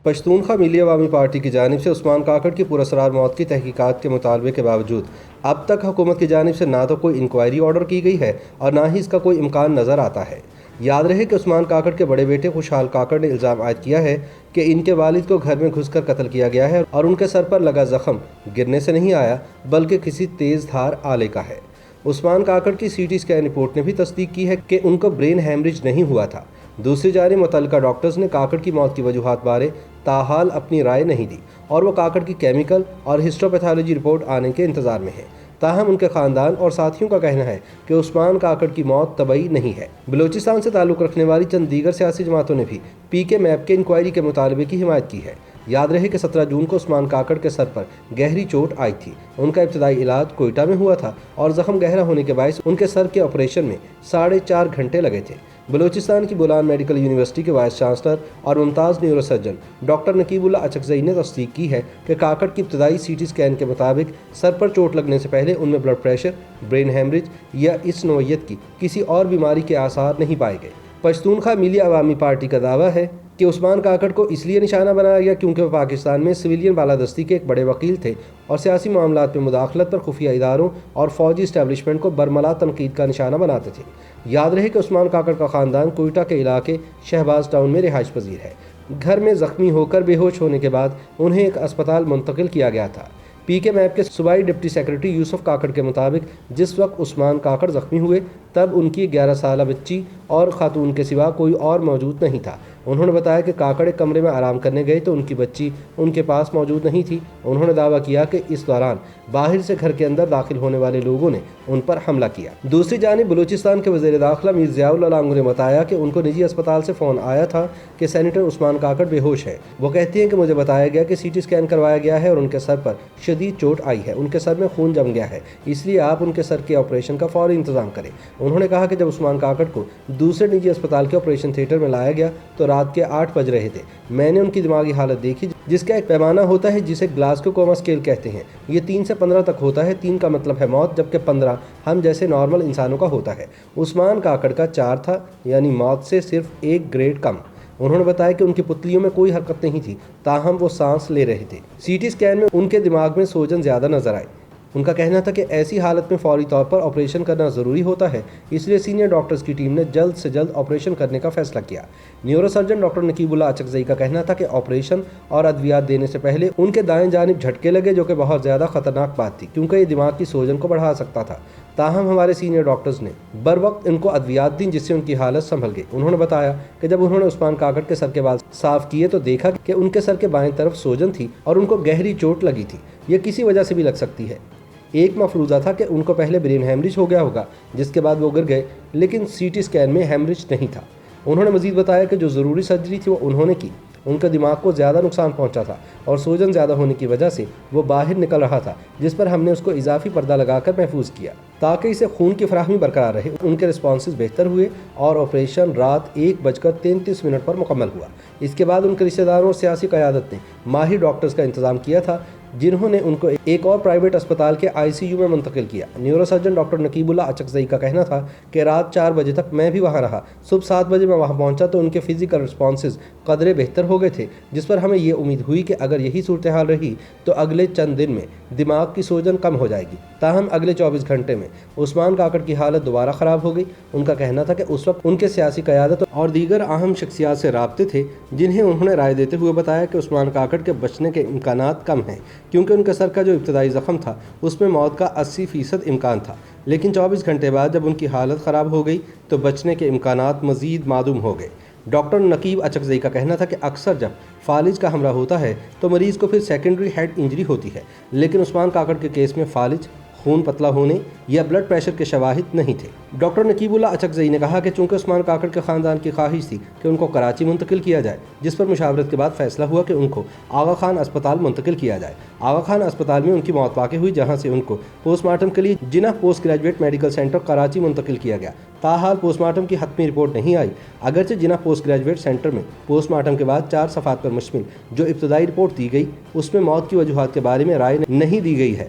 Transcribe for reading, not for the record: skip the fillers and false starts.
پشتونخوا ملی عوامی پارٹی کی جانب سے عثمان کاکڑ کی پراسرار موت کی تحقیقات کے مطالبے کے باوجود اب تک حکومت کی جانب سے نہ تو کوئی انکوائری آرڈر کی گئی ہے اور نہ ہی اس کا کوئی امکان نظر آتا ہے۔ یاد رہے کہ عثمان کاکڑ کے بڑے بیٹے خوشحال کاکڑ نے الزام عائد کیا ہے کہ ان کے والد کو گھر میں گھس کر قتل کیا گیا ہے اور ان کے سر پر لگا زخم گرنے سے نہیں آیا بلکہ کسی تیز دھار آلے کا ہے۔ عثمان کاکڑ کی سی ٹی اسکین رپورٹ نے بھی تصدیق کی ہے کہ ان کو برین ہیمریج نہیں ہوا تھا۔ دوسری جانب متعلقہ ڈاکٹرز نے کاکڑ کی موت کی وجوہات بارے تاحال اپنی رائے نہیں دی اور وہ کاکڑ کی کیمیکل اور ہسٹوپیتھولوجی رپورٹ آنے کے انتظار میں ہیں۔ تاہم ان کے خاندان اور ساتھیوں کا کہنا ہے کہ عثمان کاکڑ کی موت طبعی نہیں ہے۔ بلوچستان سے تعلق رکھنے والی چند دیگر سیاسی جماعتوں نے بھی پی کے میپ کے انکوائری کے مطالبے کی حمایت کی ہے۔ یاد رہے کہ 17 جون کو عثمان کاکڑ کے سر پر گہری چوٹ آئی تھی۔ ان کا ابتدائی علاج کوئٹہ میں ہوا تھا اور زخم گہرا ہونے کے باعث ان کے سر کے آپریشن میں 4.5 گھنٹے لگے تھے۔ بلوچستان کی بولان میڈیکل یونیورسٹی کے وائس چانسلر اور ممتاز نیورو سرجن ڈاکٹر نقیب اللہ اچکزئی نے تصدیق کی ہے کہ کاکڑ کی ابتدائی سی ٹی اسکین کے مطابق سر پر چوٹ لگنے سے پہلے ان میں بلڈ پریشر، برین ہیمریج یا اس نوعیت کی کسی اور بیماری کے آثار نہیں پائے گئے۔ پشتونخوا ملی عوامی پارٹی کا دعویٰ ہے کہ عثمان کاکڑ کو اس لیے نشانہ بنایا گیا کیونکہ وہ پاکستان میں سویلین بالادستی کے ایک بڑے وکیل تھے اور سیاسی معاملات میں مداخلت پر خفیہ اداروں اور فوجی اسٹیبلشمنٹ کو برملا تنقید کا نشانہ بناتے تھے۔ یاد رہے کہ عثمان کاکڑ کا خاندان کوئٹہ کے علاقے شہباز ٹاؤن میں رہائش پذیر ہے۔ گھر میں زخمی ہو کر بے ہوش ہونے کے بعد انہیں ایک اسپتال منتقل کیا گیا تھا۔ پی کے میپ کے صوبائی ڈپٹی سیکرٹری یوسف کاکڑ کے مطابق جس وقت عثمان کاکڑ زخمی ہوئے تب ان کی 11 سالہ بچی اور خاتون کے سوا کوئی اور موجود نہیں تھا۔ انہوں نے بتایا کہ کاکڑ ایک کمرے میں آرام کرنے گئے تو ان کی بچی ان کے پاس موجود نہیں تھی۔ انہوں نے دعویٰ کیا کہ اس دوران باہر سے گھر کے اندر داخل ہونے والے لوگوں نے ان پر حملہ کیا۔ دوسری جانب بلوچستان کے وزیر داخلہ میر ضیاء اللہ لانگو نے بتایا کہ ان کو نجی اسپتال سے فون آیا تھا کہ سینیٹر عثمان کاکڑ بے ہوش ہے۔ وہ کہتی ہیں کہ مجھے بتایا گیا کہ سی ٹی اسکین کروایا گیا ہے اور ان کے سر پر شدید چوٹ آئی ہے، ان کے سر میں خون جم گیا ہے، اس لیے آپ ان کے سر کے آپریشن کا فوری انتظام کریں۔ انہوں نے کہا کہ جب عثمان کاکڑ کو دوسرے نجی اسپتال کے آپریشن تھیٹر میں لایا گیا تو رات کے 8 بج رہے تھے۔ میں نے ان کی دماغی حالت دیکھی جس کا ایک پیمانہ ہوتا ہے جسے گلاسکو کوما اسکیل کہتے ہیں۔ یہ 3 سے 15 تک ہوتا ہے۔ 3 کا مطلب ہے موت جبکہ 15 ہم جیسے نارمل انسانوں کا ہوتا ہے۔ عثمان کاکڑ کا 4 تھا یعنی موت سے صرف 1 گریڈ کم۔ انہوں نے بتایا کہ ان کی پتلیوں میں کوئی حرکت نہیں تھی تاہم وہ سانس لے رہے تھے۔ سی ٹی اسکین میں ان کے دماغ میں سوجن زیادہ نظر آئے۔ ان کا کہنا تھا کہ ایسی حالت میں فوری طور پر آپریشن کرنا ضروری ہوتا ہے، اس لیے سینئر ڈاکٹرز کی ٹیم نے جلد سے جلد آپریشن کرنے کا فیصلہ کیا۔ نیورو سرجن ڈاکٹر نقیب اللہ اچکزئی کا کہنا تھا کہ آپریشن اور ادویات دینے سے پہلے ان کے دائیں جانب جھٹکے لگے جو کہ بہت زیادہ خطرناک بات تھی کیونکہ یہ دماغ کی سوجن کو بڑھا سکتا تھا۔ تاہم ہمارے سینئر ڈاکٹرز نے بروقت ان کو ادویات دیں جس سے ان کی حالت سنبھل گئی۔ انہوں نے بتایا کہ جب انہوں نے عثمان کاکڑ کے سر کے بال صاف کیے تو دیکھا کہ ان کے سر کے بائیں طرف سوجن تھی اور ان کو گہری چوٹ لگی تھی۔ یہ کسی وجہ سے بھی لگ سکتی ہے۔ ایک مفروضہ تھا کہ ان کو پہلے برین ہیمریج ہو گیا ہوگا جس کے بعد وہ گر گئے، لیکن سی ٹی اسکین میں ہیمریج نہیں تھا۔ انہوں نے مزید بتایا کہ جو ضروری سرجری تھی وہ انہوں نے کی۔ ان کے دماغ کو زیادہ نقصان پہنچا تھا اور سوجن زیادہ ہونے کی وجہ سے وہ باہر نکل رہا تھا جس پر ہم نے اس کو اضافی پردہ لگا کر محفوظ کیا تاکہ اسے خون کی فراہمی برقرار رہے۔ ان کے رسپانسز بہتر ہوئے اور آپریشن رات 1:33 پر مکمل ہوا۔ اس کے بعد ان کے رشتہ داروں اور سیاسی قیادت نے ماہر ڈاکٹرز کا انتظام کیا تھا جنہوں نے ان کو ایک اور پرائیویٹ اسپتال کے آئی سی یو میں منتقل کیا۔ نیورو سرجن ڈاکٹر نقیب اللہ اچکزئی کا کہنا تھا کہ رات 4 بجے تک میں بھی وہاں رہا۔ صبح 7 بجے میں وہاں پہنچا تو ان کے فزیکل رسپانسز قدرے بہتر ہو گئے تھے جس پر ہمیں یہ امید ہوئی کہ اگر یہی صورتحال رہی تو اگلے چند دن میں دماغ کی سوجن کم ہو جائے گی۔ تاہم اگلے 24 گھنٹے میں عثمان کاکڑ کی حالت دوبارہ خراب ہو گئی۔ ان کا کہنا تھا کہ اس وقت ان کے سیاسی قیادت اور دیگر اہم شخصیات سے رابطے تھے جنہیں انہوں نے رائے دیتے ہوئے بتایا کہ عثمان کاکڑ کے بچنے کے امکانات کم ہیں کیونکہ ان کے سر کا جو ابتدائی زخم تھا اس میں موت کا 80% امکان تھا، لیکن 24 گھنٹے بعد جب ان کی حالت خراب ہو گئی تو بچنے کے امکانات مزید معدوم ہو گئے۔ ڈاکٹر نقیب اچکزئی کا کہنا تھا کہ اکثر جب فالج کا حملہ ہوتا ہے تو مریض کو پھر سیکنڈری ہیڈ انجری ہوتی ہے، لیکن عثمان کاکڑ کے کیس میں فالج، خون پتلا ہونے یا بلڈ پریشر کے شواہد نہیں تھے۔ ڈاکٹر نقیب اللہ اچکزئی نے کہا کہ چونکہ عثمان کاکڑ کے خاندان کی خواہش تھی کہ ان کو کراچی منتقل کیا جائے، جس پر مشاورت کے بعد فیصلہ ہوا کہ ان کو آغا خان اسپتال منتقل کیا جائے۔ آغا خان اسپتال میں ان کی موت واقع ہوئی جہاں سے ان کو پوسٹ مارٹم کے لیے Jinnah post graduate medical centre Karachi منتقل کیا گیا۔ تاحال پوسٹ مارٹم کی حتمی رپورٹ نہیں آئی، اگرچہ جناح پوسٹ گریجویٹ سینٹر میں پوسٹ مارٹم کے بعد 4 صفحات پر مشتمل جو ابتدائی رپورٹ دی گئی اس میں موت کی وجوہات کے بارے میں رائے نہیں دی گئی ہے۔